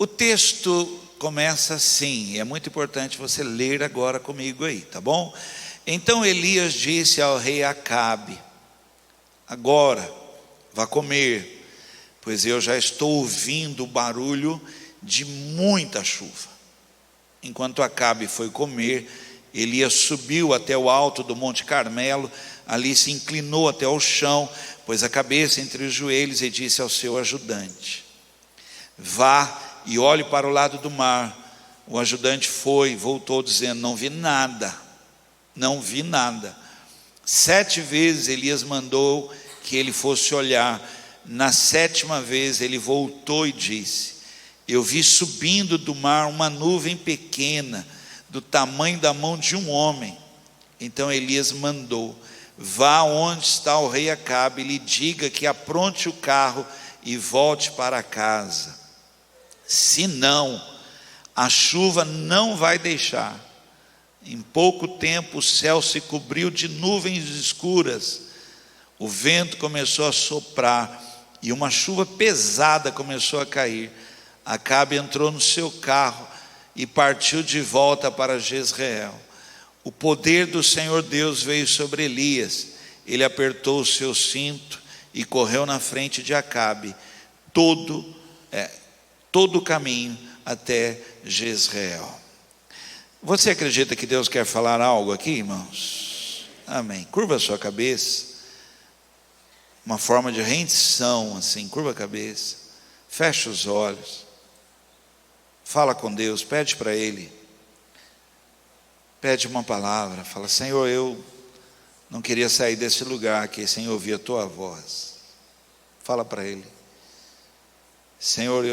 O texto começa assim, e é muito importante você ler agora comigo aí, tá bom? Então Elias disse ao rei Acabe: agora vá comer, pois eu já estou ouvindo o barulho de muita chuva. Enquanto Acabe foi comer, Elias subiu até o alto do Monte Carmelo, ali se inclinou até o chão, pôs a cabeça entre os joelhos e disse ao seu ajudante: vá e olhe para o lado do mar. O ajudante foi e voltou dizendo: não vi nada, não vi nada. 7 vezes Elias mandou que ele fosse olhar. Na 7ª vez ele voltou e disse: eu vi subindo do mar uma nuvem pequena, do tamanho da mão de um homem. Então Elias mandou: vá onde está o rei Acabe e lhe diga que apronte o carro e volte para casa. Senão, a chuva não vai deixar. Em pouco tempo o céu se cobriu de nuvens escuras, o vento começou a soprar e uma chuva pesada começou a cair. Acabe entrou no seu carro e partiu de volta para Jezreel. O poder do Senhor Deus veio sobre Elias. Ele apertou o seu cinto e correu na frente de Acabe todo o caminho até Jezreel. Você acredita que Deus quer falar algo aqui, irmãos? Amém. Curva a sua cabeça, uma forma de rendição assim, curva a cabeça, fecha os olhos, fala com Deus, pede para Ele, pede uma palavra, fala: Senhor, eu não queria sair desse lugar aqui sem ouvir a Tua voz. Fala para Ele: Senhor,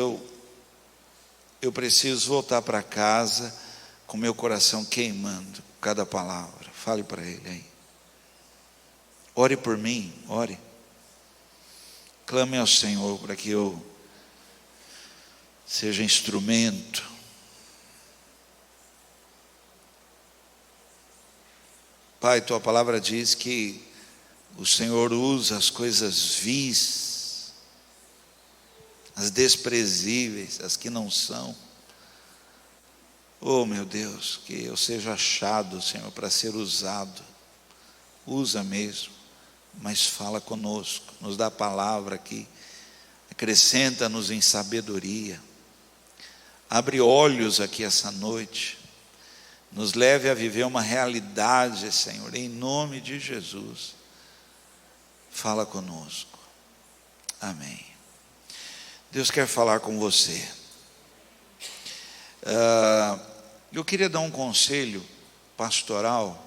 eu preciso voltar para casa com meu coração queimando cada palavra. Fale para Ele aí. Ore por mim, ore. Clame ao Senhor para que eu seja instrumento. Pai, Tua palavra diz que o Senhor usa as coisas vis, as desprezíveis, as que não são. Oh, meu Deus, que eu seja achado, Senhor, para ser usado. Usa mesmo, mas fala conosco, nos dá a palavra aqui, acrescenta-nos em sabedoria. Abre olhos aqui essa noite, nos leve a viver uma realidade, Senhor, em nome de Jesus. Fala conosco. Amém. Deus quer falar com você. Eu queria dar um conselho pastoral.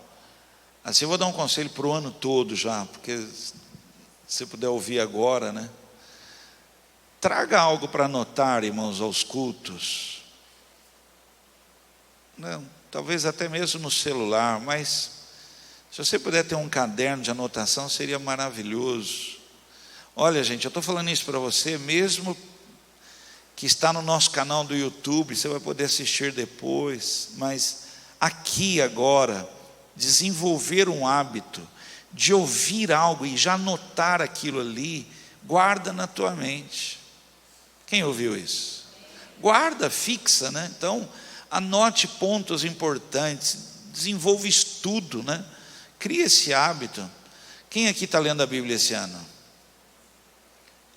Assim, eu vou dar um conselho para o ano todo já, porque se você puder ouvir agora, né? Traga algo para anotar, irmãos, aos cultos. Não, talvez até mesmo no celular, mas se você puder ter um caderno de anotação, seria maravilhoso. Olha, gente, eu estou falando isso para você, mesmo que está no nosso canal do YouTube, você vai poder assistir depois, mas aqui agora, desenvolver um hábito de ouvir algo e já anotar aquilo ali, guarda na tua mente. Quem ouviu isso? Guarda, fixa, né? Então, anote pontos importantes, desenvolva estudo, né? Cria esse hábito. Quem aqui está lendo a Bíblia esse ano?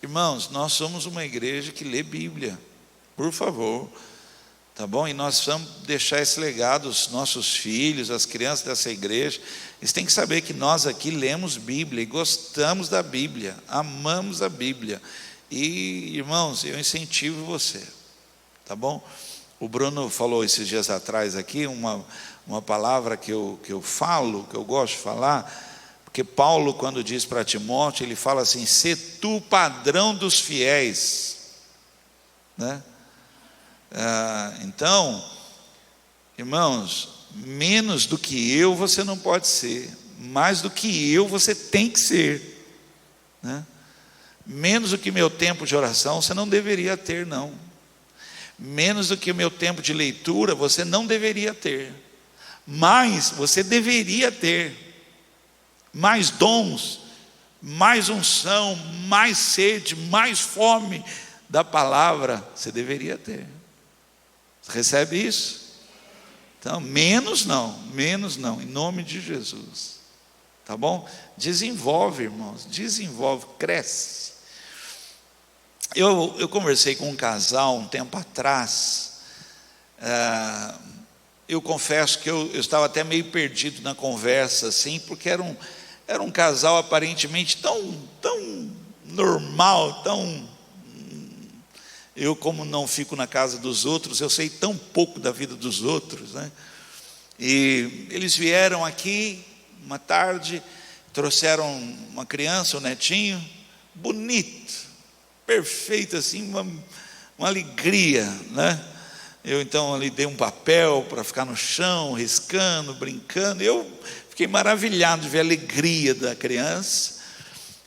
Irmãos, nós somos uma igreja que lê Bíblia, por favor, tá bom? E nós vamos deixar esse legado aos nossos filhos, às crianças dessa igreja. Eles têm que saber que nós aqui lemos Bíblia e gostamos da Bíblia, amamos a Bíblia. E, irmãos, eu incentivo você, tá bom? O Bruno falou esses dias atrás aqui uma palavra que eu falo, que eu gosto de falar. Porque Paulo, quando diz para Timóteo, ele fala assim: sê tu o padrão dos fiéis, né? Então, irmãos, menos do que eu você não pode ser, mais do que eu você tem que ser, né? Menos do que meu tempo de oração você não deveria ter, não. Menos do que o meu tempo de leitura você não deveria ter, mas você deveria ter. Mais dons, mais unção, mais sede, mais fome da palavra, você deveria ter. Recebe isso? Então, menos não, em nome de Jesus. Tá bom? Desenvolve, irmãos, desenvolve, cresce. Eu conversei com um casal um tempo atrás. Eu confesso que eu estava até meio perdido na conversa, assim, porque era um casal aparentemente tão normal, eu, como não fico na casa dos outros, eu sei tão pouco da vida dos outros, né? E eles vieram aqui uma tarde, trouxeram uma criança, um netinho, bonito, perfeito, assim, uma alegria, né? Eu então lhe dei um papel para ficar no chão, riscando, brincando. Eu fiquei maravilhado de ver a alegria da criança.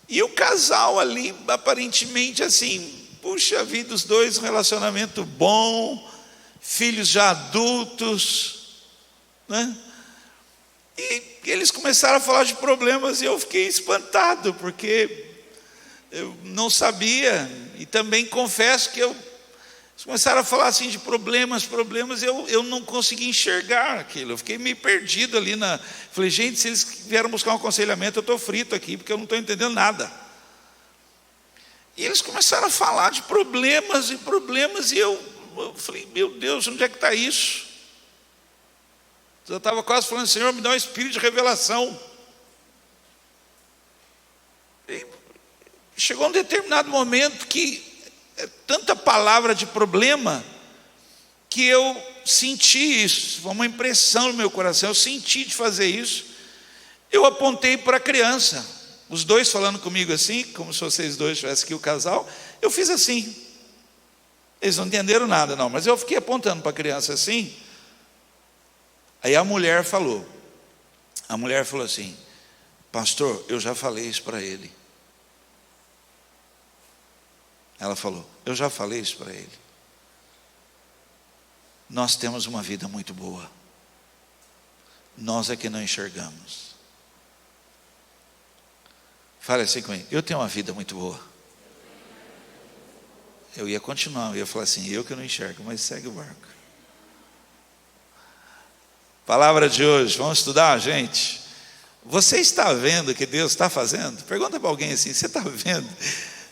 E o casal ali, aparentemente assim, puxa vida, os dois, um relacionamento bom, filhos já adultos, né? E eles começaram a falar de problemas e eu fiquei espantado, porque eu não sabia. E também confesso que eles começaram a falar assim de problemas, eu não consegui enxergar aquilo. Eu fiquei meio perdido ali falei, gente, se eles vieram buscar um aconselhamento, eu estou frito aqui, porque eu não estou entendendo nada. E eles começaram a falar de problemas, e eu falei, meu Deus, onde é que está isso? Eu estava quase falando, Senhor, me dá um espírito de revelação. E chegou um determinado momento que tanta palavra de problema, que eu senti isso, foi uma impressão no meu coração, eu senti de fazer isso. Eu apontei para a criança, os dois falando comigo assim, como se vocês dois tivessem aqui o casal, eu fiz assim. Eles não entenderam nada não, mas eu fiquei apontando para a criança assim. Aí a mulher falou assim, pastor, eu já falei isso para ele. Ela falou, eu já falei isso para ele. Nós temos uma vida muito boa, nós é que não enxergamos. Fale assim comigo, eu tenho uma vida muito boa. Eu ia continuar, eu ia falar assim, eu que não enxergo, mas segue o barco. Palavra de hoje, vamos estudar, gente? Você está vendo o que Deus está fazendo? Pergunta para alguém assim, você está vendo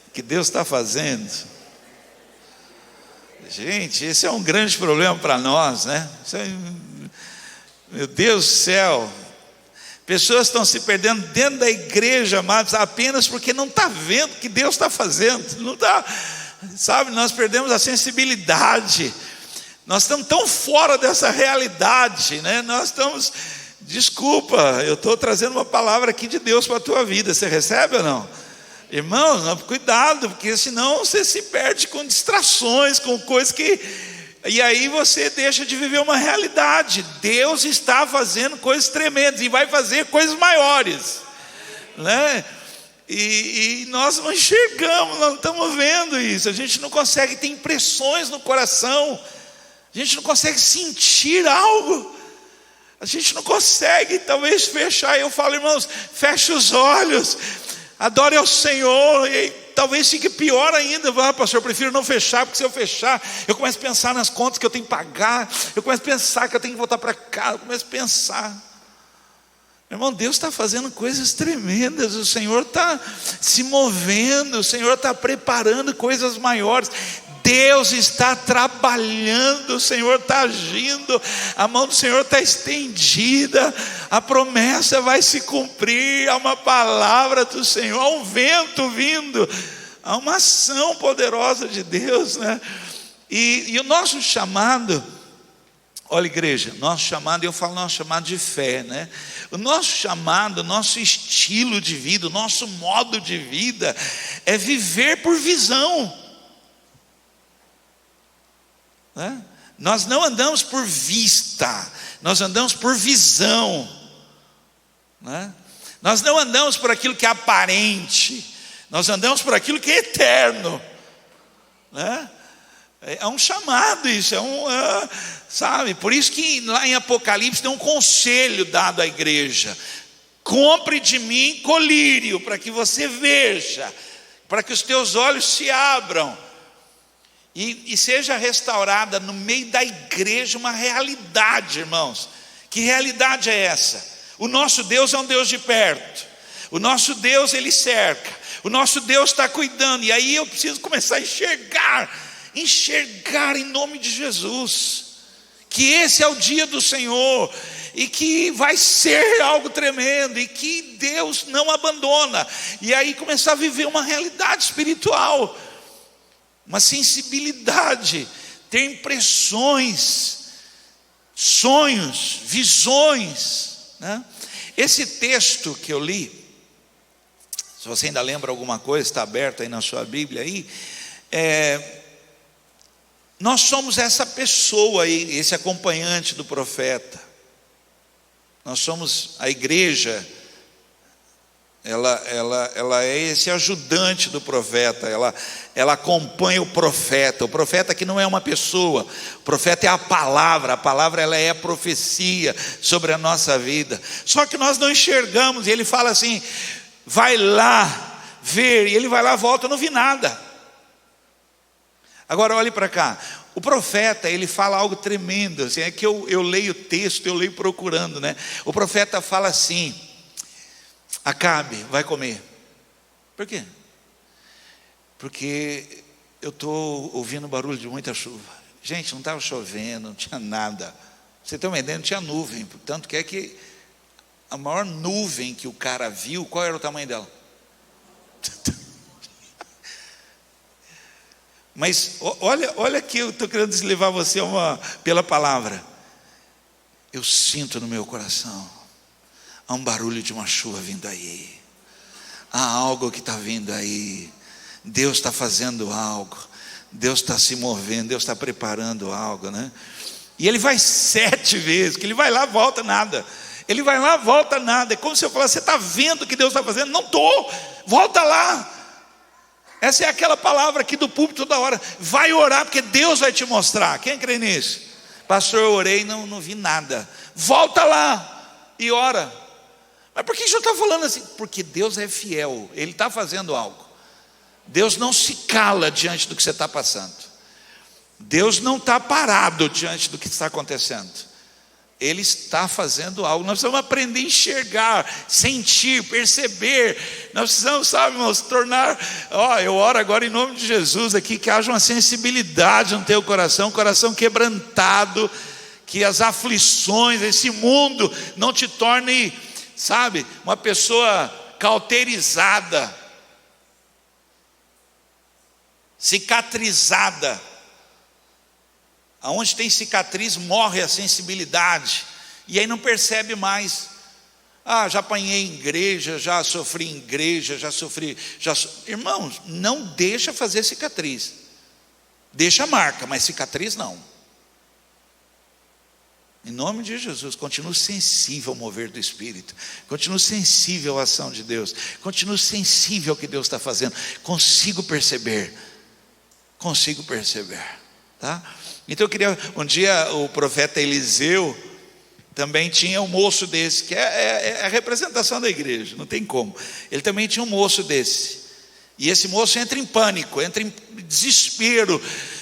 o que Deus está fazendo? Gente, esse é um grande problema para nós, né? Meu Deus do céu, pessoas estão se perdendo dentro da igreja, amados, apenas porque não está vendo o que Deus está fazendo, não está, sabe, nós perdemos a sensibilidade, nós estamos tão fora dessa realidade, né? Nós estamos, desculpa, eu estou trazendo uma palavra aqui de Deus para a tua vida, você recebe ou não? Irmãos, cuidado, porque senão você se perde com distrações, com coisas que... E aí você deixa de viver uma realidade. Deus está fazendo coisas tremendas e vai fazer coisas maiores, né? E nós não enxergamos, não estamos vendo isso. A gente não consegue ter impressões no coração, a gente não consegue sentir algo, a gente não consegue talvez fechar. Eu falo, irmãos, feche os olhos, adore ao Senhor. E talvez fique pior ainda. Pastor, eu prefiro não fechar, porque se eu fechar, eu começo a pensar nas contas que eu tenho que pagar, eu começo a pensar que eu tenho que voltar para casa, eu começo a pensar. Irmão, Deus está fazendo coisas tremendas, o Senhor está se movendo, o Senhor está preparando coisas maiores. Deus está trabalhando, o Senhor está agindo, a mão do Senhor está estendida, a promessa vai se cumprir, há uma palavra do Senhor, há um vento vindo, há uma ação poderosa de Deus, né? E o nosso chamado, olha igreja, nosso chamado, eu falo nosso chamado de fé, né? O nosso chamado, o nosso estilo de vida, o nosso modo de vida é viver por visão. Nós não andamos por vista, nós andamos por visão, né? Nós não andamos por aquilo que é aparente, nós andamos por aquilo que é eterno, né? É um chamado isso, sabe? Por isso que lá em Apocalipse tem um conselho dado à igreja: compre de mim colírio, para que você veja, para que os teus olhos se abram. e seja restaurada no meio da igreja uma realidade, irmãos. Que realidade é essa? O nosso Deus é um Deus de perto, o nosso Deus Ele cerca, o nosso Deus está cuidando. E aí eu preciso começar a enxergar em nome de Jesus, que esse é o dia do Senhor, e que vai ser algo tremendo, e que Deus não abandona. E aí começar a viver uma realidade espiritual, uma sensibilidade, ter impressões, sonhos, visões, né? Esse texto que eu li, se você ainda lembra alguma coisa, está aberto aí na sua Bíblia aí, nós somos essa pessoa aí, esse acompanhante do profeta. Nós somos a igreja, ela é esse ajudante do profeta, ela acompanha o profeta que não é uma pessoa, o profeta é a palavra ela é a profecia sobre a nossa vida. Só que nós não enxergamos, e ele fala assim, vai lá ver, e ele vai lá, volta, eu não vi nada. Agora olhe para cá, o profeta, ele fala algo tremendo, assim, é que eu leio o texto, eu leio procurando, né? O profeta fala assim, Acabe, vai comer. Por quê? Porque eu estou ouvindo barulho de muita chuva. Gente, não estava chovendo, não tinha nada. Você tem uma ideia, não tinha nuvem. Portanto, que é que a maior nuvem que o cara viu, qual era o tamanho dela? Mas olha que eu estou querendo levar você pela palavra. Eu sinto no meu coração, há um barulho de uma chuva vindo aí, há algo que está vindo aí, Deus está fazendo algo, Deus está se movendo, Deus está preparando algo, né? E ele vai 7 vezes, que ele vai lá, volta nada. Ele vai lá, volta nada. É como se eu falasse, você está vendo o que Deus está fazendo? Não estou, volta lá. Essa é aquela palavra aqui do púlpito toda hora, vai orar, porque Deus vai te mostrar. Quem crê nisso? Pastor, eu orei e não vi nada. Volta lá e ora. Mas por que o senhor está falando assim? Porque Deus é fiel, Ele está fazendo algo. Deus não se cala diante do que você está passando. Deus não está parado diante do que está acontecendo. Ele está fazendo algo. Nós precisamos aprender a enxergar, sentir, perceber. Nós precisamos, sabe, irmãos, tornar. Eu oro agora em nome de Jesus aqui, que haja uma sensibilidade no teu coração, um coração quebrantado, que as aflições, esse mundo não te torne, sabe, uma pessoa cauterizada, cicatrizada. Aonde tem cicatriz morre a sensibilidade, e aí não percebe mais. Já apanhei em igreja, já sofri em igreja, Irmãos, não deixa fazer cicatriz, deixa marca, mas cicatriz não. Em nome de Jesus, continue sensível ao mover do Espírito, continue sensível à ação de Deus, continue sensível ao que Deus está fazendo. Consigo perceber, tá? Então eu queria, um dia o profeta Eliseu também tinha um moço desse, que é a representação da igreja, não tem como. Ele também tinha um moço desse, e esse moço entra em pânico, entra em desespero,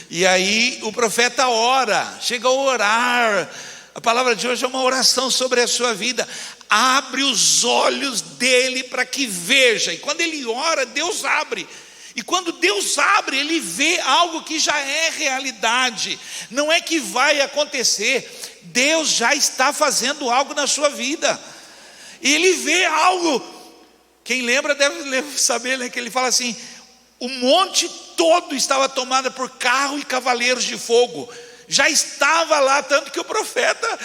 e aí o profeta ora, chega a orar. A palavra de hoje é uma oração sobre a sua vida. Abre os olhos dele para que veja, e quando ele ora, Deus abre. E quando Deus abre, ele vê algo que já é realidade. Não é que vai acontecer, Deus já está fazendo algo na sua vida. E ele vê algo. Quem lembra deve saber, né, que ele fala assim: o monte todo estava tomado por carro e cavaleiros de fogo. Já estava lá, tanto que o profeta,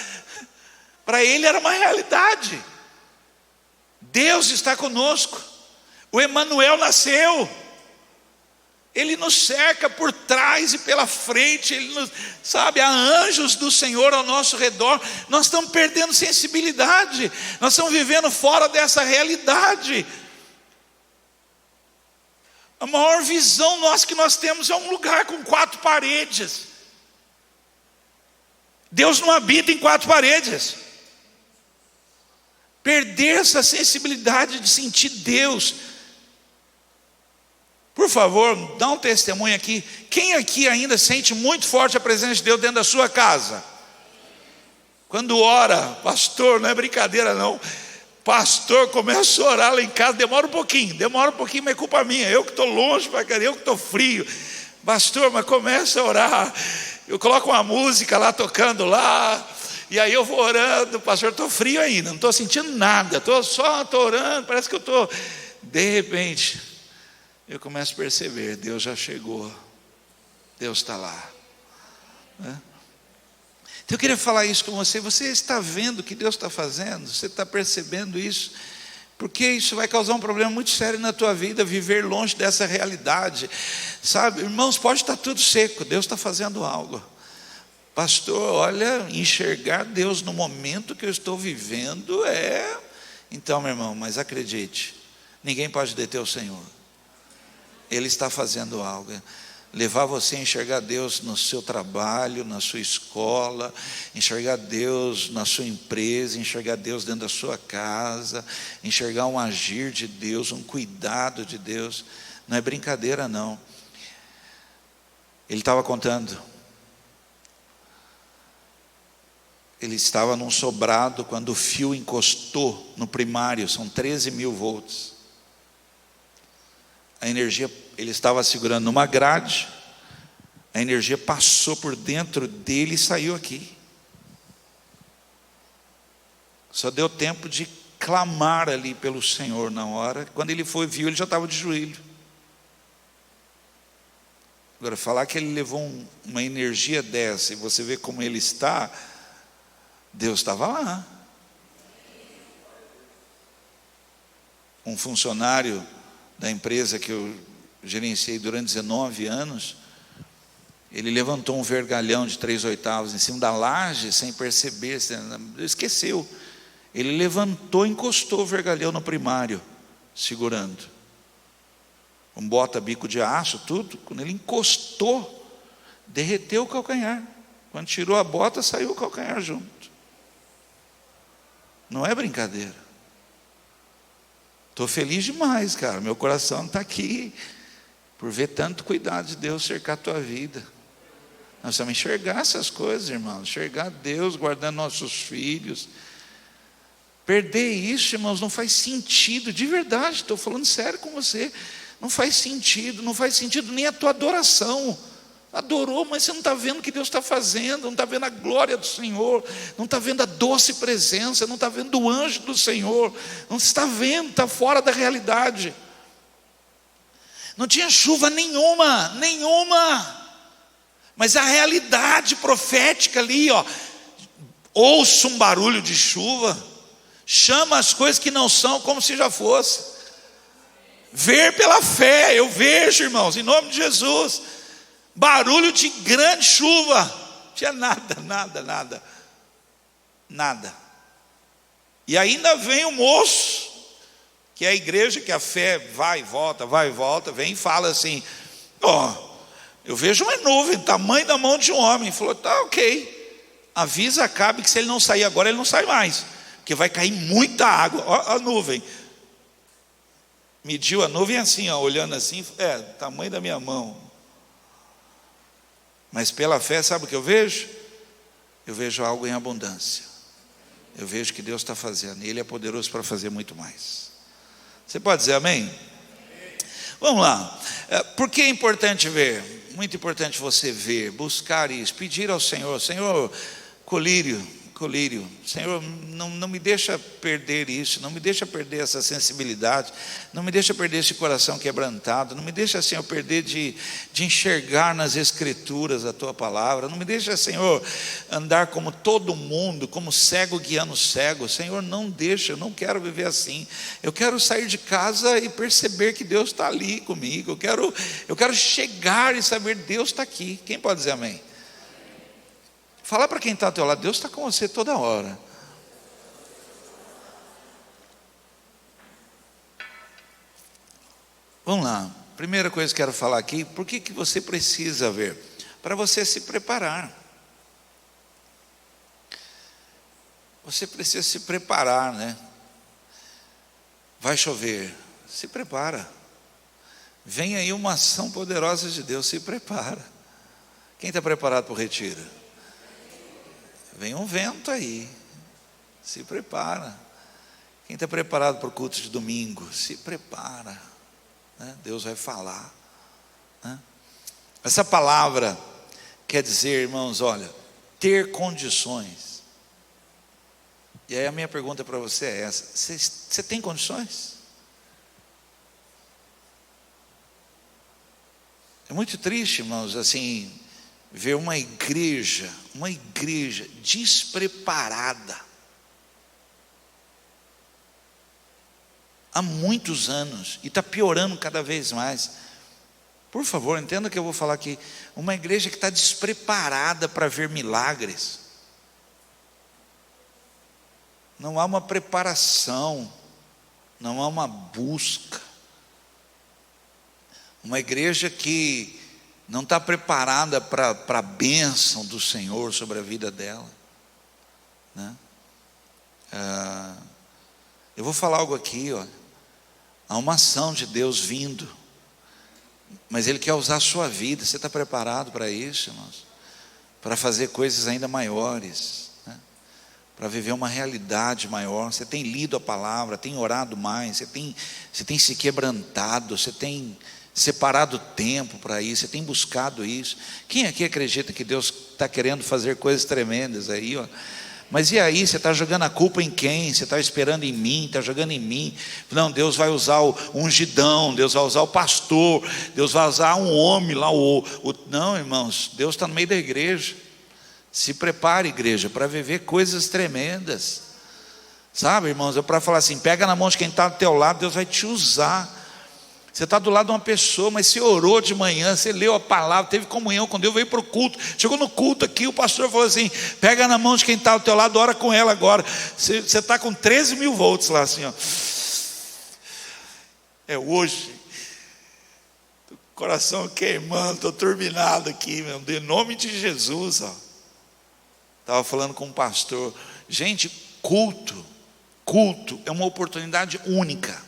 para ele era uma realidade. Deus está conosco. O Emanuel nasceu. Ele nos cerca por trás e pela frente, Ele nos, sabe, há anjos do Senhor ao nosso redor. Nós estamos perdendo sensibilidade, nós estamos vivendo fora dessa realidade. A maior visão nossa que nós temos é um lugar com 4 paredes. Deus não habita em 4 paredes. Perder essa sensibilidade de sentir Deus. Por favor, dá um testemunho aqui. Quem aqui ainda sente muito forte a presença de Deus dentro da sua casa? Quando ora, pastor, não é brincadeira não. Pastor, começa a orar lá em casa, demora um pouquinho, mas é culpa minha. Eu que estou longe, eu que estou frio. Pastor, mas começa a orar. Eu coloco uma música lá tocando lá. E aí eu vou orando, pastor, estou frio ainda, não estou sentindo nada, estou orando, parece que eu estou. De repente, eu começo a perceber, Deus já chegou, Deus está lá. Então eu queria falar isso com você. Você está vendo o que Deus está fazendo? Você está percebendo isso? Porque isso vai causar um problema muito sério na tua vida, viver longe dessa realidade, sabe? Irmãos, pode estar tudo seco, Deus está fazendo algo. Pastor, olha, enxergar Deus no momento que eu estou vivendo Então, meu irmão, mas acredite, ninguém pode deter o Senhor. Ele está fazendo algo. Levar você a enxergar Deus no seu trabalho, na sua escola, enxergar Deus na sua empresa, enxergar Deus dentro da sua casa, enxergar um agir de Deus, um cuidado de Deus. Não é brincadeira não. Ele estava contando. Ele estava num sobrado quando o fio encostou no primário, são 13 mil volts. A energia, ele estava segurando numa grade, a energia passou por dentro dele e saiu aqui. Só deu tempo de clamar ali pelo Senhor na hora. Quando ele foi, viu, ele já estava de joelho. Agora, falar que ele levou uma energia dessa, e você vê como ele está, Deus estava lá. Um funcionário da empresa que eu gerenciei durante 19 anos, ele levantou um vergalhão de 3/8 em cima da laje, sem perceber, esqueceu. Ele levantou, encostou o vergalhão no primário, segurando. Um bota-bico de aço, tudo. Quando ele encostou, derreteu o calcanhar. Quando tirou a bota, saiu o calcanhar junto. Não é brincadeira. Estou feliz demais, cara. Meu coração está aqui por ver tanto cuidado de Deus cercar a tua vida. Nós precisamos enxergar essas coisas, irmãos. Enxergar Deus guardando nossos filhos. Perder isso, irmãos, não faz sentido. De verdade, estou falando sério com você. Não faz sentido nem a tua adoração. Adorou, mas você não está vendo o que Deus está fazendo, não está vendo a glória do Senhor, não está vendo a doce presença, não está vendo o anjo do Senhor, não está vendo, está fora da realidade. Não tinha chuva nenhuma, mas a realidade profética ali, ouça um barulho de chuva, chama as coisas que não são como se já fosse. Ver pela fé, eu vejo, irmãos, em nome de Jesus. Barulho de grande chuva. Não tinha nada. E ainda vem o moço, que é a igreja, que a fé vai e volta, vem e fala assim: eu vejo uma nuvem, tamanho da mão de um homem. Falou, tá ok. Avisa Acabe que se ele não sair agora, ele não sai mais, porque vai cair muita água. Ó a nuvem. Mediu a nuvem assim, olhando assim, tamanho da minha mão. Mas pela fé, sabe o que eu vejo? Eu vejo algo em abundância. Eu vejo que Deus está fazendo, e Ele é poderoso para fazer muito mais. Você pode dizer amém? Vamos lá. Por que é importante ver? Muito importante você ver, buscar isso, pedir ao Senhor: Senhor, colírio, Senhor, não me deixa perder isso, não me deixa perder essa sensibilidade, não me deixa perder esse coração quebrantado, não me deixa, Senhor, perder de enxergar nas Escrituras a Tua palavra, não me deixa, Senhor, andar como todo mundo, como cego guiando cego. Senhor, não deixa, eu não quero viver assim. Eu quero sair de casa e perceber que Deus está ali comigo. Eu quero chegar e saber que Deus está aqui. Quem pode dizer amém? Fala para quem está ao teu lado: Deus está com você toda hora. Vamos lá. Primeira coisa que quero falar aqui: por que você precisa ver? Para você se preparar. Você precisa se preparar, né? Vai chover, se prepara. Vem aí uma ação poderosa de Deus, se prepara. Quem está preparado para o retiro? Vem um vento aí, se prepara. Quem está preparado para o culto de domingo? Se prepara, né? Deus vai falar, né? Essa palavra quer dizer, irmãos, olha, ter condições. E aí a minha pergunta para você é essa: você tem condições? É muito triste, irmãos, assim, ver uma igreja despreparada há muitos anos, e está piorando cada vez mais. Por favor, entenda que eu vou falar aqui. Uma igreja que está despreparada para ver milagres. Não há uma preparação, não há uma busca. Uma igreja que não está preparada para a bênção do Senhor sobre a vida dela, né? Eu vou falar algo aqui, olha. Há uma ação de Deus vindo, mas Ele quer usar a sua vida. Você está preparado para isso, irmãos? Para fazer coisas ainda maiores, né? Para viver uma realidade maior. Você tem lido a palavra, tem orado mais, você tem se quebrantado, você tem separado tempo para isso, você tem buscado isso. Quem aqui acredita que Deus está querendo fazer coisas tremendas aí, ó? Mas e aí, você está jogando a culpa em quem? Você está esperando em mim, está jogando em mim. Não, Deus vai usar o ungidão, Deus vai usar o pastor, Deus vai usar um homem lá. Não, irmãos, Deus está no meio da igreja. Se prepare, igreja, para viver coisas tremendas. Sabe, irmãos, é para falar assim: pega na mão de quem está do teu lado, Deus vai te usar. Você está do lado de uma pessoa, mas você orou de manhã, você leu a palavra, teve comunhão com Deus, veio para o culto, chegou no culto aqui, o pastor falou assim: pega na mão de quem está ao teu lado, ora com ela agora. Você está com 13 mil volts lá assim, ó. É hoje, coração queimando, estou turbinado aqui, meu Deus, em nome de Jesus, ó. Estava falando com um pastor, gente, culto é uma oportunidade única,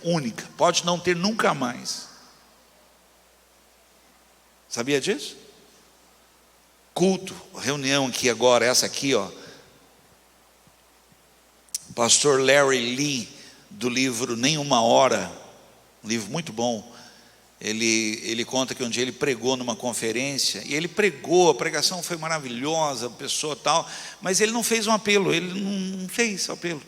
pode não ter nunca mais. Sabia disso? Culto, reunião aqui agora, essa aqui, ó. O pastor Larry Lee, do livro Nenhuma Hora, um livro muito bom. Ele conta que um dia ele pregou numa conferência, e ele pregou, a pregação foi maravilhosa, a pessoa tal, mas ele não fez um apelo, ele não fez apelo.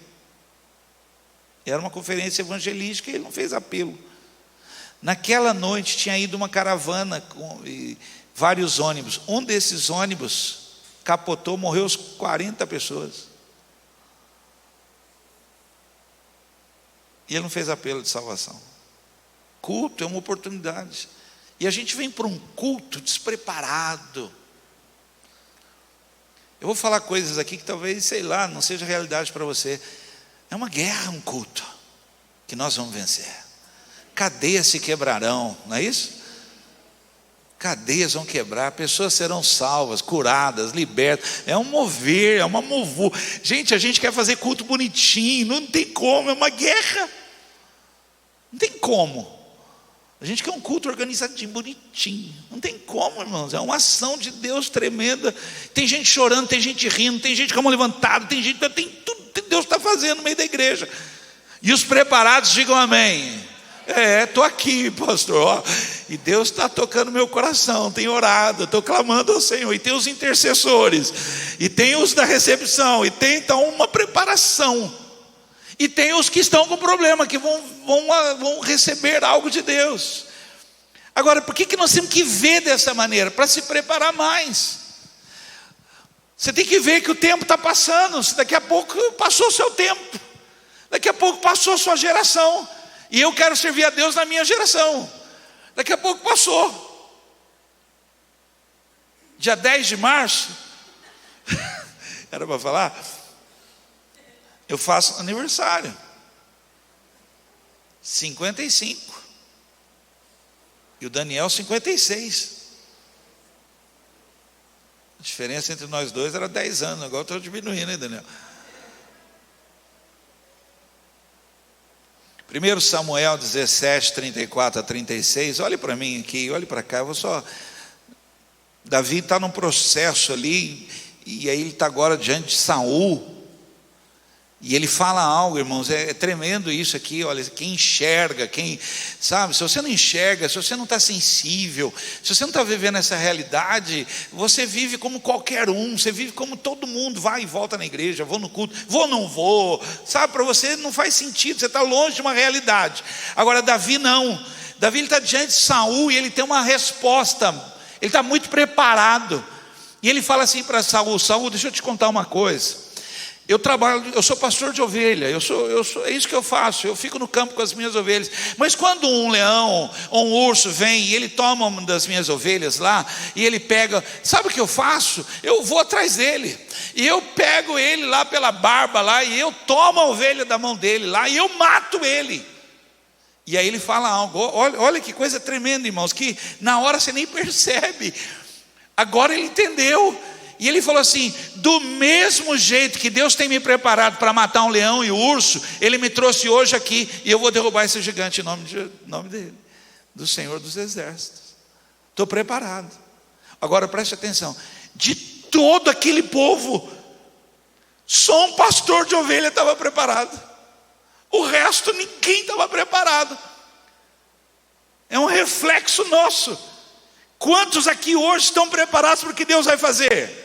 Era uma conferência evangelística e ele não fez apelo. Naquela noite tinha ido uma caravana com vários ônibus. Um desses ônibus capotou, morreu 40 pessoas. E ele não fez apelo de salvação. Culto é uma oportunidade. E a gente vem para um culto despreparado. Eu vou falar coisas aqui que talvez, sei lá, não seja realidade para você. É uma guerra, um culto, que nós vamos vencer. Cadeias se quebrarão, não é isso? Cadeias vão quebrar, pessoas serão salvas, curadas, libertas. É um mover, é uma movu. Gente, a gente quer fazer culto bonitinho, não tem como, é uma guerra. Não tem como. A gente quer um culto organizadinho, bonitinho. Não tem como, irmãos. É uma ação de Deus tremenda. Tem gente chorando, tem gente rindo, tem gente com a mão levantada, tem tudo que Deus está fazendo no meio da igreja. E os preparados digam amém. Estou aqui, pastor, ó. E Deus está tocando meu coração. Tenho orado, estou clamando ao Senhor. E tem os intercessores, e tem os da recepção, e tem então uma preparação. E tem os que estão com problema, que vão receber algo de Deus. Agora, por que nós temos que ver dessa maneira? Para se preparar mais. Você tem que ver que o tempo está passando. Daqui a pouco passou o seu tempo. Daqui a pouco passou a sua geração. E eu quero servir a Deus na minha geração. Daqui a pouco passou. Dia 10 de março. Era para falar? Eu faço aniversário. 55. E o Daniel 56. A diferença entre nós dois era 10 anos. Agora estou diminuindo, hein, Daniel? 1 Samuel 17, 34 a 36, olhe para mim aqui, olhe para cá, eu vou só... Davi está num processo ali, e aí ele está agora diante de Saul, e ele fala algo, irmãos, é tremendo isso aqui, olha, quem enxerga, quem, sabe, se você não enxerga, se você não está sensível, se você não está vivendo essa realidade, você vive como qualquer um, você vive como todo mundo, vai e volta na igreja, vou no culto, vou, não vou, sabe, para você não faz sentido, você está longe de uma realidade. Agora Davi não, Davi está diante de Saul, e ele tem uma resposta, ele está muito preparado, e ele fala assim para Saul: Saul, deixa eu te contar uma coisa. Eu sou pastor de ovelha, é isso que eu faço, eu fico no campo com as minhas ovelhas. Mas quando um leão ou um urso vem e ele toma uma das minhas ovelhas lá, e ele pega, sabe o que eu faço? Eu vou atrás dele, e eu pego ele lá pela barba lá, e eu tomo a ovelha da mão dele lá, e eu mato ele. E aí ele fala algo, olha que coisa tremenda, irmãos, que na hora você nem percebe. Agora ele entendeu. E ele falou assim: do mesmo jeito que Deus tem me preparado para matar um leão e um urso, Ele me trouxe hoje aqui, e eu vou derrubar esse gigante em nome dele, do Senhor dos Exércitos. Estou preparado. Agora preste atenção: de todo aquele povo, só um pastor de ovelha estava preparado, o resto ninguém estava preparado. É um reflexo nosso. Quantos aqui hoje estão preparados para o que Deus vai fazer?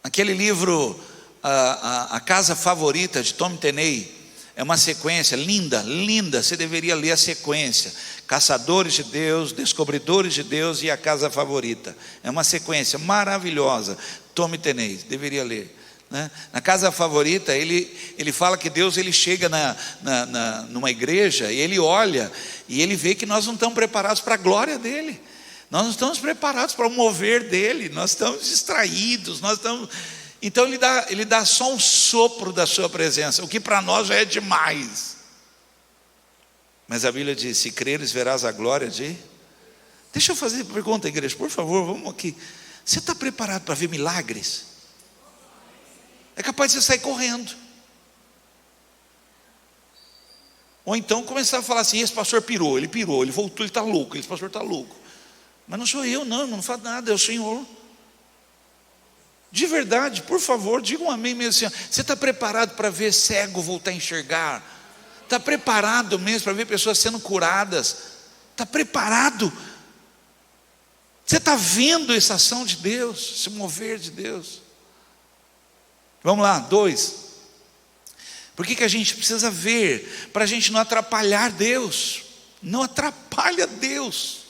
Aquele livro, a Casa Favorita, de Tom Tenay, é uma sequência linda, linda, você deveria ler a sequência: Caçadores de Deus, Descobridores de Deus e a Casa Favorita. É uma sequência maravilhosa, Tom Tenay, deveria ler, né? Na Casa Favorita, ele fala que Deus, ele chega numa igreja, e ele olha, e ele vê que nós não estamos preparados para a glória dele. Nós não estamos preparados para o mover dele, nós estamos distraídos, então ele dá só um sopro da sua presença, o que para nós já é demais. Mas a Bíblia diz: se creres, verás a glória de... Deixa eu fazer uma pergunta, igreja, por favor, vamos aqui. Você está preparado para ver milagres? É capaz de você sair correndo, ou então começar a falar assim: esse pastor pirou, ele voltou, ele está louco, esse pastor está louco. Mas não sou eu, não faz nada, é o Senhor. De verdade, por favor, diga um amém mesmo assim. Você está preparado para ver cego voltar a enxergar? Está preparado mesmo para ver pessoas sendo curadas? Está preparado? Você está vendo essa ação de Deus, esse mover de Deus? Vamos lá, 2. Por que a gente precisa ver? Para a gente não atrapalhar Deus. Não atrapalha Deus.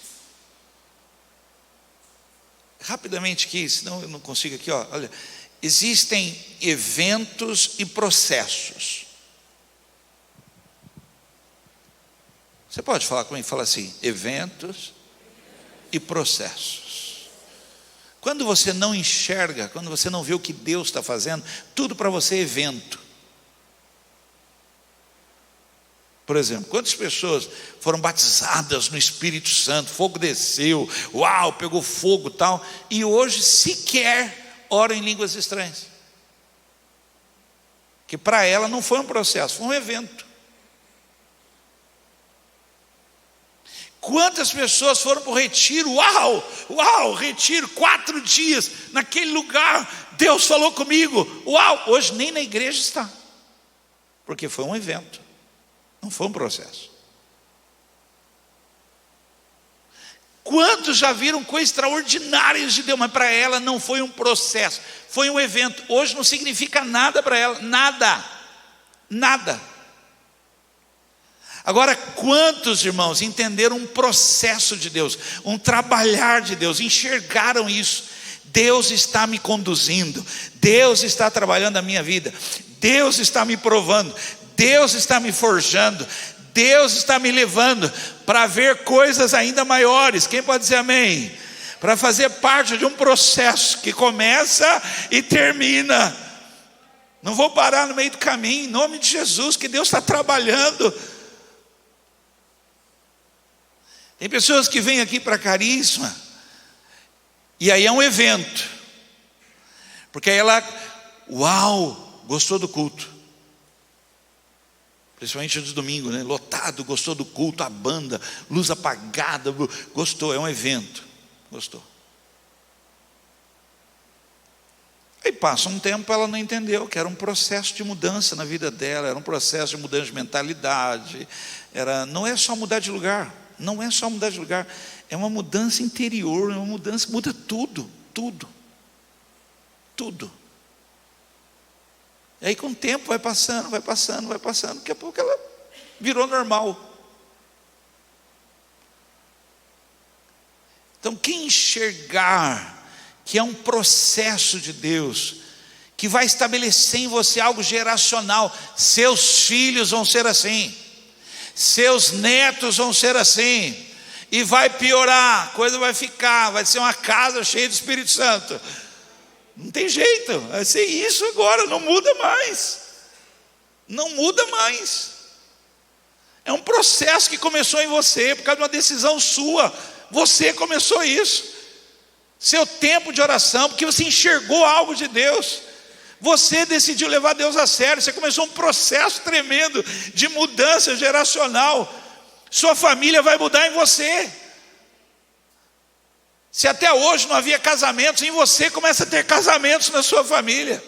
Rapidamente aqui, senão eu não consigo aqui, olha, existem eventos e processos. Você pode falar comigo? Fala assim: eventos e processos. Quando você não enxerga, quando você não vê o que Deus está fazendo, tudo para você é evento. Por exemplo, quantas pessoas foram batizadas no Espírito Santo, fogo desceu, uau, pegou fogo e tal, e hoje sequer oram em línguas estranhas, que para ela não foi um processo, foi um evento. Quantas pessoas foram para o retiro, uau, retiro, 4 dias, naquele lugar, Deus falou comigo, uau, hoje nem na igreja está, porque foi um evento. Não foi um processo. Quantos já viram coisas extraordinárias de Deus, mas para ela não foi um processo, foi um evento. Hoje não significa nada para ela, nada. Agora, quantos irmãos entenderam um processo de Deus, um trabalhar de Deus, enxergaram isso? Deus está me conduzindo, Deus está trabalhando a minha vida, Deus está me provando, Deus está me forjando, Deus está me levando para ver coisas ainda maiores. Quem pode dizer amém? Para fazer parte de um processo que começa e termina. Não vou parar no meio do caminho, em nome de Jesus, que Deus está trabalhando. Tem pessoas que vêm aqui para Carisma, e aí é um evento, porque aí ela, uau, gostou do culto, principalmente de domingo, né? Lotado, gostou do culto, a banda, luz apagada, gostou, é um evento, gostou. Aí passa um tempo, ela não entendeu que era um processo de mudança na vida dela, era um processo de mudança de mentalidade, não é só mudar de lugar, não é só mudar de lugar, é uma mudança interior, é uma mudança que muda tudo, tudo. E aí com o tempo vai passando, daqui a pouco ela virou normal. Então quem enxergar que é um processo de Deus, que vai estabelecer em você algo geracional, seus filhos vão ser assim, seus netos vão ser assim, e vai piorar, a coisa vai ser uma casa cheia do Espírito Santo. Não tem jeito, vai ser isso agora, não muda mais. É um processo que começou em você, por causa de uma decisão sua. Você começou isso. Seu tempo de oração, porque você enxergou algo de Deus. Você decidiu levar Deus a sério. Você começou um processo tremendo de mudança geracional. Sua família vai mudar em você. Se até hoje não havia casamentos, em você começa a ter casamentos na sua família.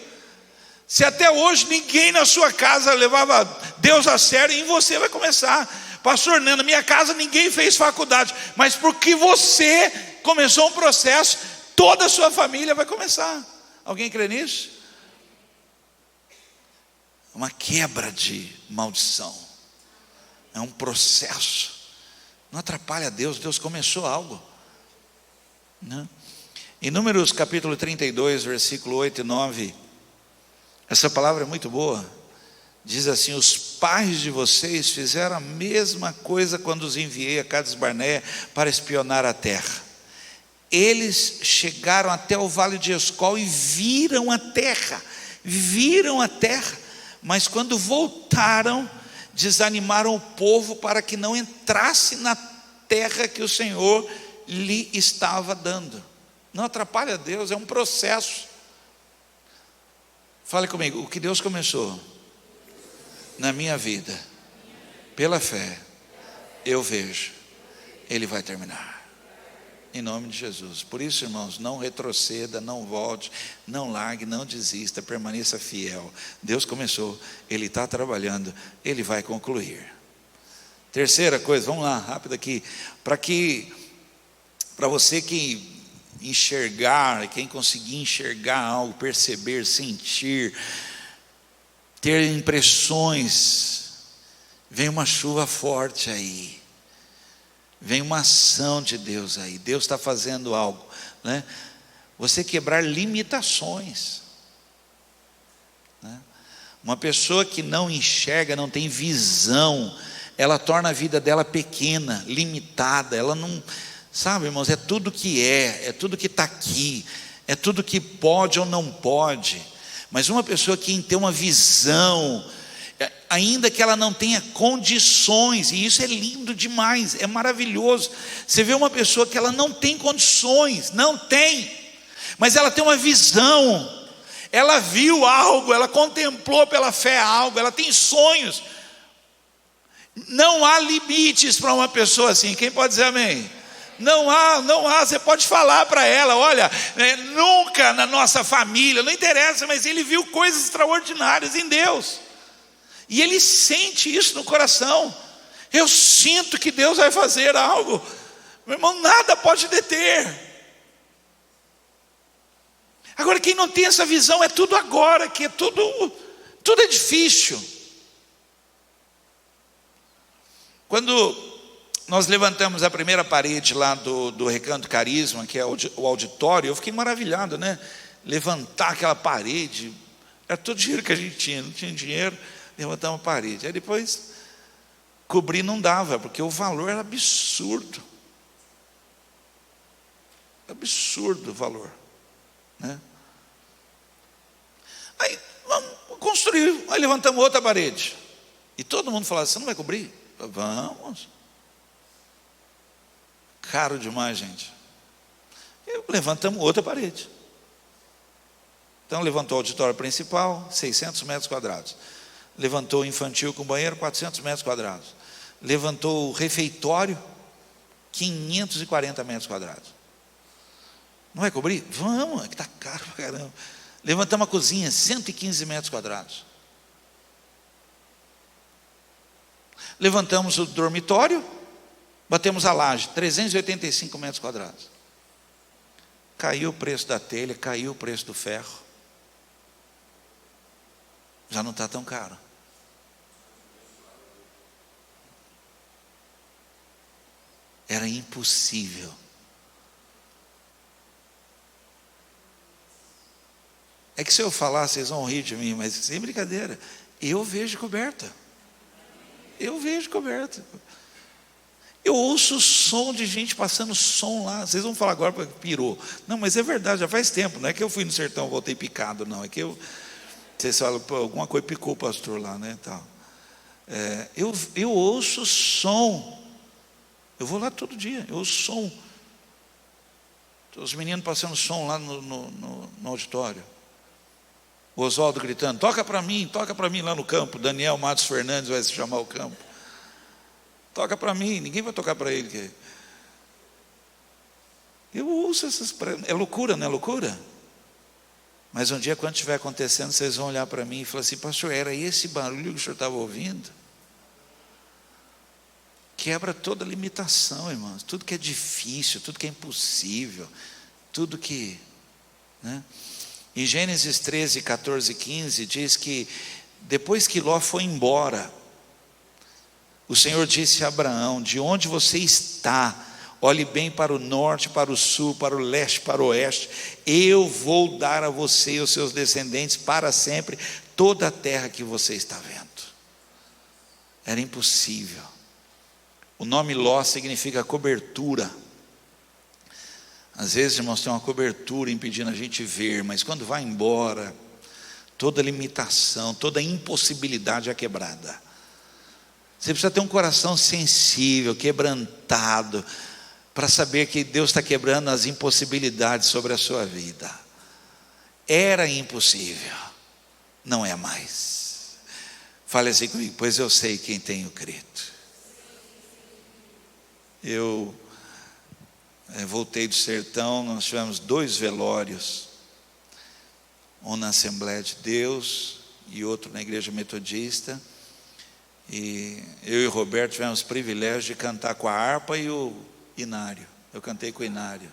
Se até hoje ninguém na sua casa levava Deus a sério, em você vai começar. Pastor, na minha casa ninguém fez faculdade, mas porque você começou um processo, toda a sua família vai começar. Alguém crê nisso? Uma quebra de maldição, é um processo. Não atrapalha Deus, Deus começou algo, né? Em Números capítulo 32, versículo 8 e 9, essa palavra é muito boa. Diz assim: os pais de vocês fizeram a mesma coisa quando os enviei a Cades Barneia para espionar a terra. Eles chegaram até o vale de Escol e viram a terra, mas quando voltaram, desanimaram o povo para que não entrasse na terra que o Senhor lhe estava dando. Não atrapalha Deus, é um processo. Fale comigo, o que Deus começou na minha vida, pela fé, eu vejo, Ele vai terminar, em nome de Jesus. Por isso, irmãos, não retroceda, não volte, não largue, não desista, permaneça fiel. Deus começou, Ele está trabalhando, Ele vai concluir. Terceira coisa, vamos lá, rápido aqui, para você que enxergar, quem conseguir enxergar algo, perceber, sentir, ter impressões, vem uma chuva forte aí, vem uma ação de Deus aí, Deus está fazendo algo, né? Você quebrar limitações, né? Uma pessoa que não enxerga, não tem visão, ela torna a vida dela pequena, limitada, ela não, sabe, irmãos, é tudo que é tudo que está aqui, é tudo que pode ou não pode. Mas uma pessoa que tem uma visão, ainda que ela não tenha condições, e isso é lindo demais, é maravilhoso. Você vê uma pessoa que ela não tem condições, não tem, mas ela tem uma visão, ela viu algo, ela contemplou pela fé algo, ela tem sonhos. Não há limites para uma pessoa assim. Quem pode dizer amém? Não há, você pode falar para ela, olha, nunca na nossa família, não interessa, mas ele viu coisas extraordinárias em Deus, e ele sente isso no coração. Eu sinto que Deus vai fazer algo, meu irmão, nada pode deter. Agora, quem não tem essa visão, é tudo agora, que é tudo é difícil. Quando nós levantamos a primeira parede lá do Recanto Carisma, que é o auditório, eu fiquei maravilhado, né? Levantar aquela parede, era todo o dinheiro que a gente tinha, não tinha dinheiro, levantamos a parede. Aí depois, cobrir não dava, porque o valor era absurdo. Absurdo o valor, né? Aí, vamos construir, aí levantamos outra parede. E todo mundo falava, você não vai cobrir? Vamos. Caro demais, gente. E levantamos outra parede. Então levantou o auditório principal, 600 metros quadrados. Levantou o infantil com banheiro, 400 metros quadrados. Levantou o refeitório, 540 metros quadrados. Não vai cobrir? Vamos, é que está caro pra caramba. Levantamos a cozinha, 115 metros quadrados. Levantamos o dormitório, batemos a laje, 385 metros quadrados. Caiu o preço da telha, caiu o preço do ferro. Já não está tão caro. Era impossível. É que se eu falar, vocês vão rir de mim, mas sem brincadeira, eu vejo coberta. Eu vejo coberta. Eu ouço o som de gente passando som lá. Vocês vão falar agora porque pirou. Não, mas é verdade, já faz tempo. Não é que eu fui no sertão e voltei picado, não. É que vocês falam, pô, alguma coisa picou o pastor lá, né? Tal. Eu ouço som. Eu vou lá todo dia, eu ouço som. Os meninos passando som lá no auditório. O Oswaldo gritando, toca para mim lá no campo. Daniel Matos Fernandes vai se chamar o campo. Toca para mim, ninguém vai tocar para ele. Eu ouço essas... É loucura, não é loucura? Mas um dia, quando estiver acontecendo, vocês vão olhar para mim e falar assim, pastor, era esse barulho que o senhor estava ouvindo? Quebra toda limitação, irmãos. Tudo que é difícil, tudo que é impossível, tudo que... né? Em Gênesis 13, 14 e 15, diz que depois que Ló foi embora, o Senhor disse a Abraão, de onde você está, olhe bem para o norte, para o sul, para o leste, para o oeste, eu vou dar a você e aos seus descendentes para sempre toda a terra que você está vendo. Era impossível. O nome Ló significa cobertura. Às vezes, irmãos, tem uma cobertura impedindo a gente ver, mas quando vai embora, toda limitação, toda impossibilidade é quebrada. Você precisa ter um coração sensível, quebrantado, para saber que Deus está quebrando as impossibilidades sobre a sua vida. Era impossível, não é mais. Fale assim comigo, pois eu sei quem tenho crido. Eu voltei do sertão, nós tivemos 2 velórios, um na Assembleia de Deus e outro na Igreja Metodista, e eu e o Roberto tivemos o privilégio de cantar com a harpa e o inário. Eu cantei com o inário.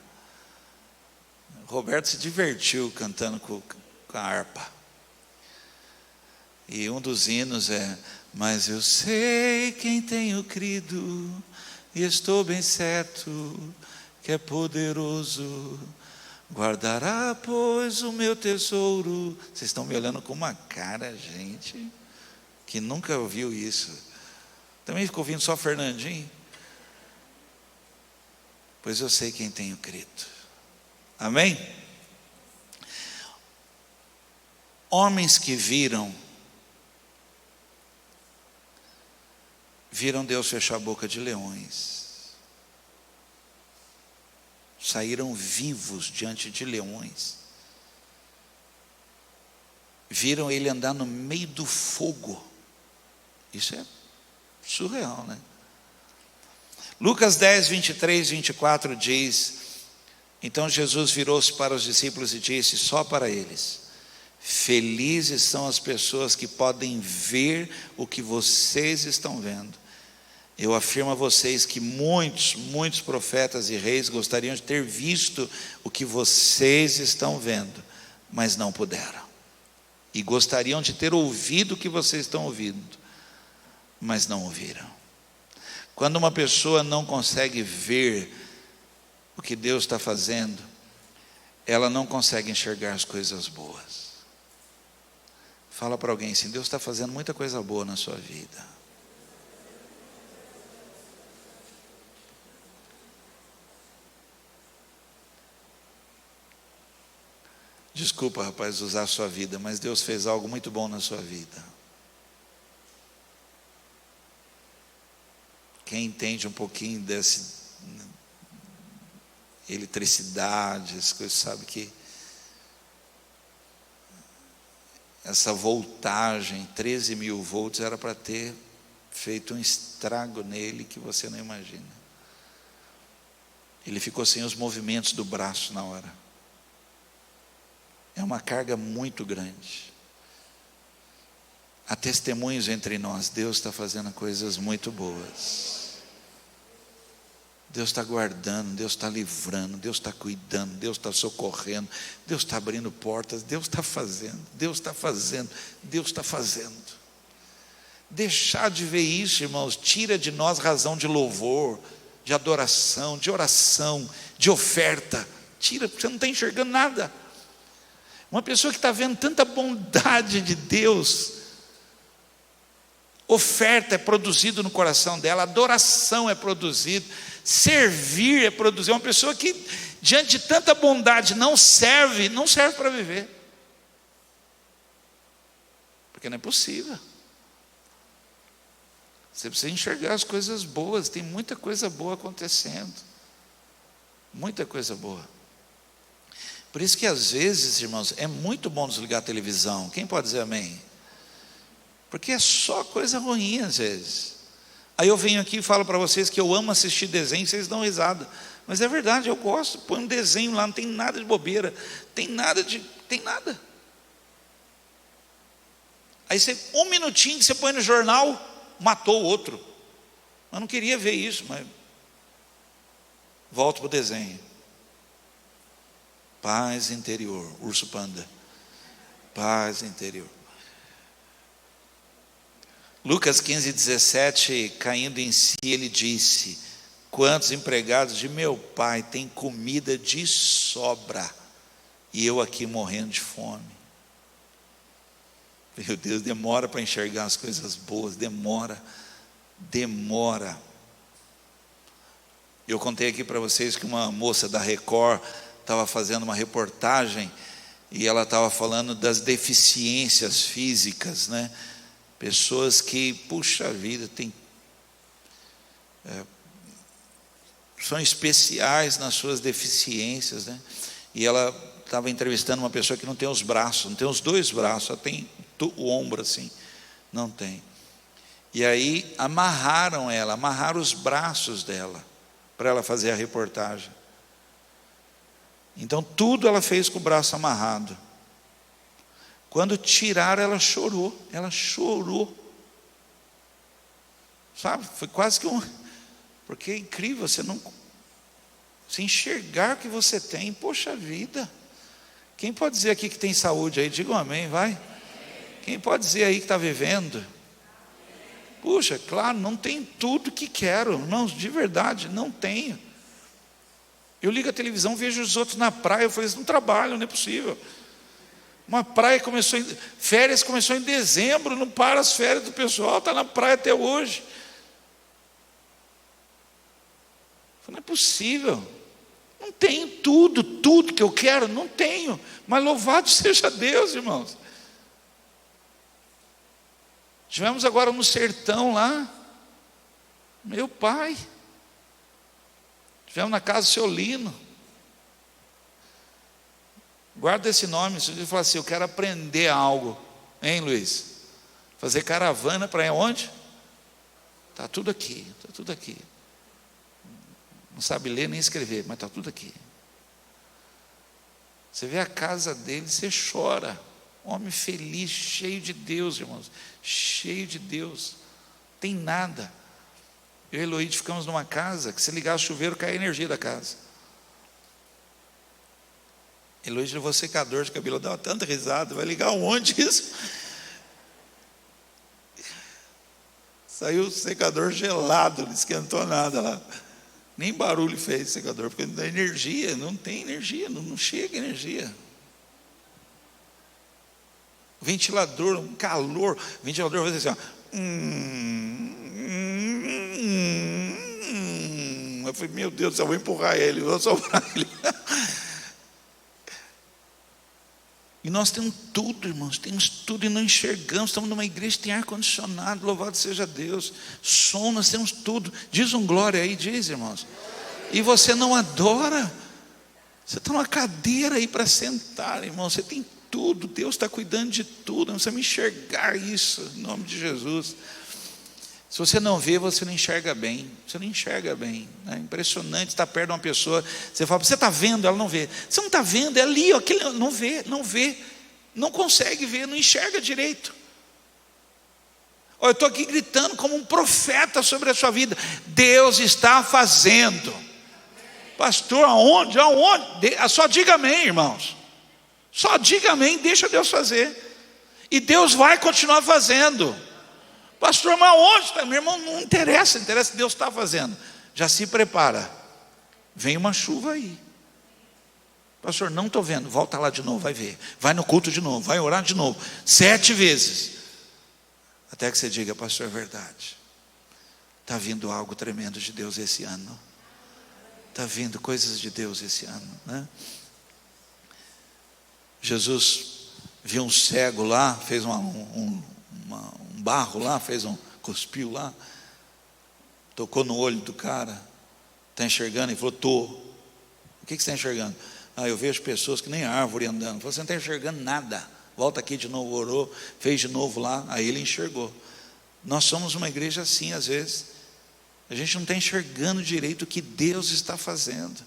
O Roberto se divertiu cantando com a harpa, e um dos hinos é: mas eu sei quem tenho crido, e estou bem certo que é poderoso, guardará, pois, o meu tesouro. Vocês estão me olhando com uma cara, gente, que nunca ouviu isso. Também ficou ouvindo só Fernandinho? Pois eu sei quem tenho crido. Amém? Homens que viram Deus fechar a boca de leões. Saíram vivos diante de leões. Viram ele andar no meio do fogo. Isso é surreal, né? Lucas 10, 23, 24 diz: então Jesus virou-se para os discípulos e disse, só para eles: felizes são as pessoas que podem ver o que vocês estão vendo. Eu afirmo a vocês que muitos profetas e reis gostariam de ter visto o que vocês estão vendo, mas não puderam. E gostariam de ter ouvido o que vocês estão ouvindo, mas não ouviram. Quando uma pessoa não consegue ver o que Deus está fazendo, ela não consegue enxergar as coisas boas. Fala para alguém assim: Deus está fazendo muita coisa boa na sua vida. Desculpa, rapaz, usar a sua vida, mas Deus fez algo muito bom na sua vida. Quem entende um pouquinho dessa eletricidade, as coisas, sabe que essa voltagem, 13.000 volts, era para ter feito um estrago nele que você não imagina. Ele ficou sem os movimentos do braço na hora. É uma carga muito grande. Há testemunhos entre nós. Deus está fazendo coisas muito boas. Deus está guardando, Deus está livrando, Deus está cuidando, Deus está socorrendo, Deus está abrindo portas, Deus está fazendo, Deus está fazendo, Deus está fazendo. Deixar de ver isso, irmãos, tira de nós razão de louvor, de adoração, de oração, de oferta. Tira, porque você não está enxergando nada. Uma pessoa que está vendo tanta bondade de Deus, oferta é produzido no coração dela, adoração é produzido, servir é produzido. Uma pessoa que diante de tanta bondade não serve para viver, porque não é possível. Você precisa enxergar as coisas boas. Tem muita coisa boa acontecendo, muita coisa boa. Por isso que às vezes, irmãos, é muito bom desligar a televisão. Quem pode dizer amém? Porque é só coisa ruim às vezes. Aí eu venho aqui e falo para vocês que eu amo assistir desenho, vocês dão risada. Mas é verdade, eu gosto. Põe um desenho lá, não tem nada de bobeira, tem nada. Aí você, um minutinho que você põe no jornal, matou o outro. Eu não queria ver isso, mas volto para o desenho. Paz interior, urso panda. Paz interior. Lucas 15:17, caindo em si, ele disse: quantos empregados de meu pai têm comida de sobra, e eu aqui morrendo de fome. Meu Deus, demora para enxergar as coisas boas, demora. Eu contei aqui para vocês que uma moça da Record estava fazendo uma reportagem, e ela estava falando das deficiências físicas, né? Pessoas que, puxa vida, são especiais nas suas deficiências, né? E ela estava entrevistando uma pessoa que não tem os braços, não tem os dois braços, só tem o ombro assim, não tem. E aí amarraram os braços dela, para ela fazer a reportagem. Então tudo ela fez com o braço amarrado. Quando tiraram, ela chorou. Sabe, foi quase que porque é incrível você não se enxergar o que você tem. Poxa vida. Quem pode dizer aqui que tem saúde aí? Diga um amém, vai. Quem pode dizer aí que está vivendo? Puxa, claro, não tem tudo que quero. Não, de verdade, não tenho. Eu ligo a televisão, vejo os outros na praia, eu falei, eles não trabalham, não é possível. Uma praia férias começou em dezembro, não para as férias do pessoal, está na praia até hoje. Não é possível. Não tenho tudo que eu quero, não tenho. Mas louvado seja Deus, irmãos. Tivemos agora no sertão lá, meu pai. Tivemos na casa do seu Lino. Guarda esse nome. Se ele falar assim, eu quero aprender algo, hein, Luiz? Fazer caravana para onde? Está tudo aqui, Não sabe ler nem escrever, mas está tudo aqui. Você vê a casa dele, você chora. Homem feliz, cheio de Deus, irmãos. Cheio de Deus. Tem nada. Eu e Eloíde ficamos numa casa que se ligar o chuveiro, cai a energia da casa. Eloíde levou secador de cabelo, dava tanta risada. Vai ligar onde isso? Saiu o secador gelado, não esquentou nada lá. Nem barulho fez o secador, porque não dá energia, não tem energia, não chega energia. O ventilador, um calor, o ventilador vai dizer assim, ó. Eu falei, meu Deus do céu, vou empurrar ele, vou soprar ele. E nós temos tudo, irmãos, temos tudo e não enxergamos. Estamos numa igreja que tem ar-condicionado, louvado seja Deus. Som, nós temos tudo. Diz um glória aí, diz, irmãos. E você não adora. Você está numa cadeira aí para sentar, irmão. Você tem tudo, Deus está cuidando de tudo. Nós precisamos enxergar isso, em nome de Jesus. Se você não vê, você não enxerga bem. Você não enxerga bem. É impressionante estar perto de uma pessoa. Você fala, você está vendo? Ela não vê. Você não está vendo? É ali, ó, aquele, não vê. Não consegue ver, não enxerga direito. Olha, eu estou aqui gritando como um profeta sobre a sua vida. Deus está fazendo. Pastor, aonde? Só diga amém, irmãos. Só diga amém, deixa Deus fazer. E Deus vai continuar fazendo. Pastor, mas onde está? Meu irmão, não interessa, Deus está fazendo. Já se prepara. Vem uma chuva aí. Pastor, não estou vendo. Volta lá de novo, vai ver. Vai no culto de novo, vai orar de novo. 7 vezes. Até que você diga, pastor, é verdade. Está vindo algo tremendo de Deus esse ano. Está vindo coisas de Deus esse ano, né? Jesus viu um cego lá, fez um barro lá, cuspiu lá, tocou no olho do cara. Está enxergando? Ele falou, estou. O que você está enxergando? Eu vejo pessoas que nem árvore andando. Ele falou, você não está enxergando nada. Volta aqui de novo, orou, fez de novo lá. Aí ele enxergou. Nós somos uma igreja assim às vezes. A gente não está enxergando direito o que Deus está fazendo.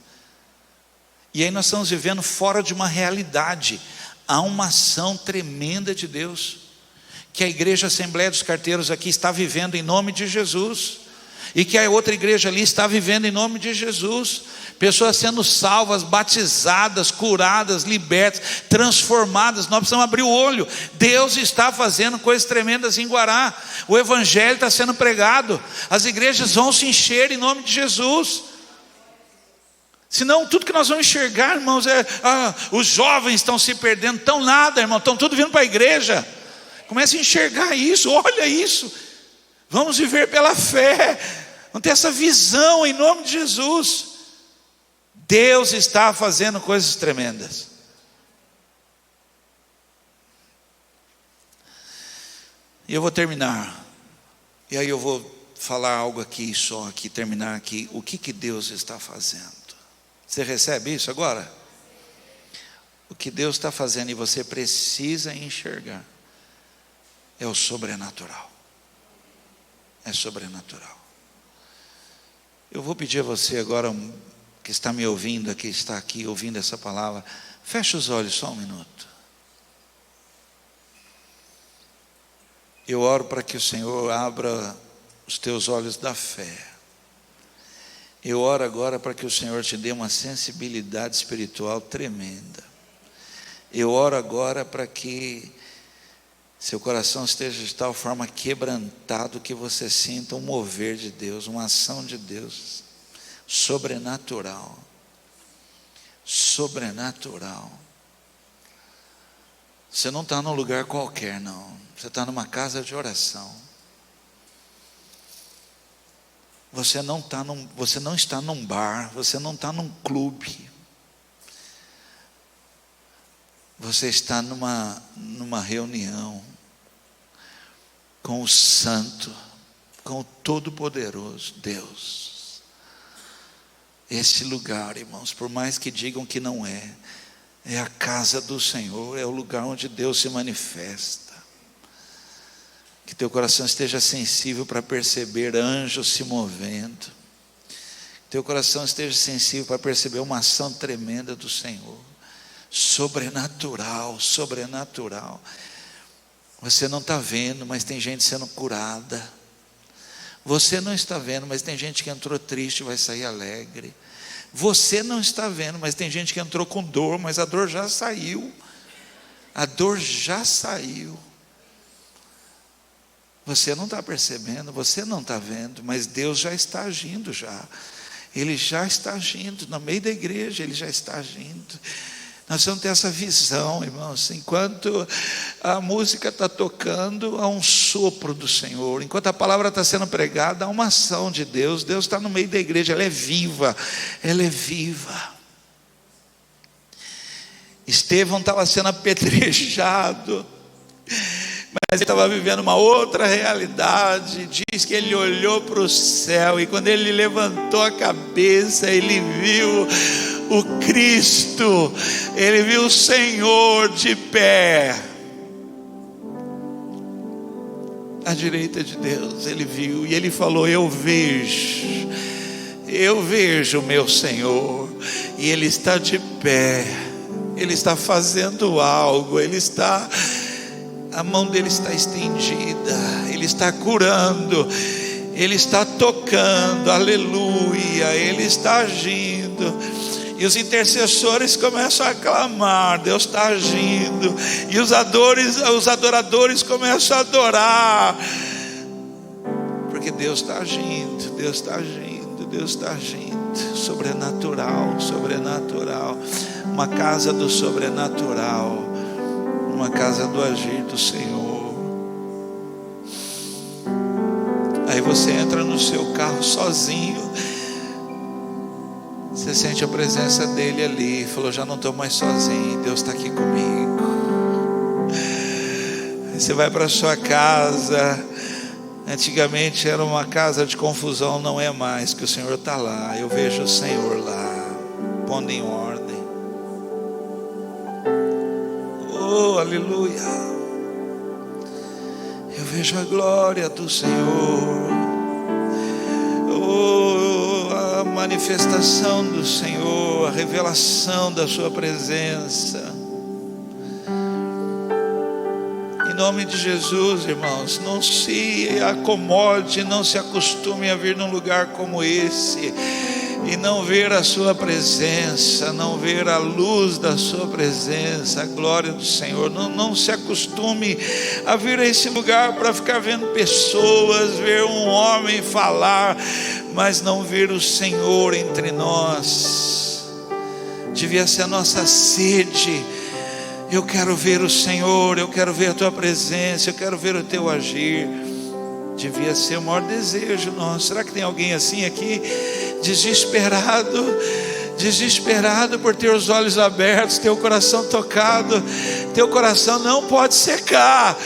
E aí nós estamos vivendo fora de uma realidade. Há uma ação tremenda de Deus, que a igreja Assembleia dos Carteiros aqui está vivendo em nome de Jesus, e que a outra igreja ali está vivendo em nome de Jesus. Pessoas sendo salvas, batizadas, curadas, libertas, transformadas. Nós precisamos abrir o olho. Deus está fazendo coisas tremendas em Guará. O evangelho está sendo pregado. As igrejas vão se encher em nome de Jesus. Senão tudo que nós vamos enxergar, irmãos, os jovens estão se perdendo. Estão nada, irmão, estão tudo vindo para a igreja. Comece a enxergar isso, olha isso. Vamos viver pela fé. Vamos ter essa visão em nome de Jesus. Deus está fazendo coisas tremendas. E eu vou terminar. E aí eu vou falar algo aqui só, aqui, terminar aqui. O que Deus está fazendo? Você recebe isso agora? O que Deus está fazendo e você precisa enxergar é o sobrenatural. É sobrenatural. Eu vou pedir a você agora, que está me ouvindo aqui, está aqui ouvindo essa palavra, feche os olhos só um minuto. Eu oro para que o Senhor abra os teus olhos da fé. Eu oro agora para que o Senhor te dê uma sensibilidade espiritual tremenda. Eu oro agora para que seu coração esteja de tal forma quebrantado que você sinta um mover de Deus, uma ação de Deus sobrenatural. Sobrenatural. Você não está num lugar qualquer, não. Você está numa casa de oração. Você não está num bar, você não está num clube. Você está numa reunião com o Santo, com o Todo-Poderoso Deus. Este lugar, irmãos, por mais que digam que não é a casa do Senhor, é o lugar onde Deus se manifesta. Que teu coração esteja sensível para perceber anjos se movendo. Que teu coração esteja sensível para perceber uma ação tremenda do Senhor. Sobrenatural, sobrenatural. Você não está vendo, mas tem gente sendo curada. Você não está vendo, mas tem gente que entrou triste e vai sair alegre. Você não está vendo, mas tem gente que entrou com dor, mas a dor já saiu. A dor já saiu. Você não está percebendo, você não está vendo, mas Deus já está agindo já. Ele já está agindo, no meio da igreja Ele já está agindo. Nós vamos ter essa visão, irmãos. Enquanto a música está tocando, há um sopro do Senhor. Enquanto a palavra está sendo pregada, há uma ação de Deus. Deus está no meio da igreja, ela é viva. Ela é viva. Estevão estava sendo apedrejado, mas ele estava vivendo uma outra realidade. Diz que ele olhou para o céu, e quando ele levantou a cabeça, ele viu o Cristo, ele viu o Senhor de pé à direita de Deus. Ele viu e ele falou: eu vejo o meu Senhor, e ele está de pé, ele está fazendo algo, a mão dele está estendida, ele está curando, ele está tocando, aleluia, ele está agindo. E os intercessores começam a clamar: Deus está agindo. E os adoradores começam a adorar, porque Deus está agindo, Deus está agindo, Deus está agindo. Sobrenatural, sobrenatural. Uma casa do sobrenatural, uma casa do agir do Senhor. Aí você entra no seu carro sozinho, você sente a presença dele ali, falou: já não estou mais sozinho, Deus está aqui comigo. Aí você vai para sua casa. Antigamente era uma casa de confusão, não é mais, que o Senhor está lá. Eu vejo o Senhor lá, pondo em ordem. Oh, aleluia. Eu vejo a glória do Senhor. Oh, a manifestação do Senhor, a revelação da sua presença. Em nome de Jesus, irmãos, não se acomode, não se acostume a vir num lugar como esse e não ver a sua presença, não ver a luz da sua presença, a glória do Senhor. Não se acostume a vir a esse lugar para ficar vendo pessoas, ver um homem falar, mas não ver o Senhor entre nós. Devia ser a nossa sede. Eu quero ver o Senhor, eu quero ver a tua presença, eu quero ver o teu agir. Devia ser o maior desejo nosso. Será que tem alguém assim aqui, desesperado por ter os olhos abertos, ter o coração tocado? Teu coração não pode secar,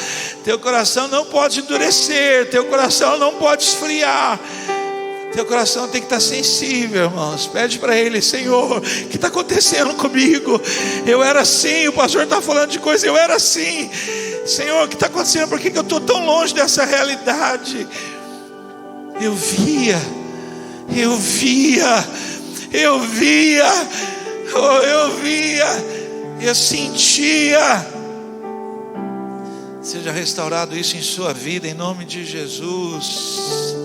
teu coração não pode endurecer, teu coração não pode esfriar. Teu coração tem que estar sensível, irmãos. Pede para Ele: Senhor, o que está acontecendo comigo? Eu era assim, o pastor está falando de coisa, eu era assim. Senhor, o que está acontecendo? Por que eu estou tão longe dessa realidade? Eu via, eu sentia. Seja restaurado isso em sua vida, em nome de Jesus.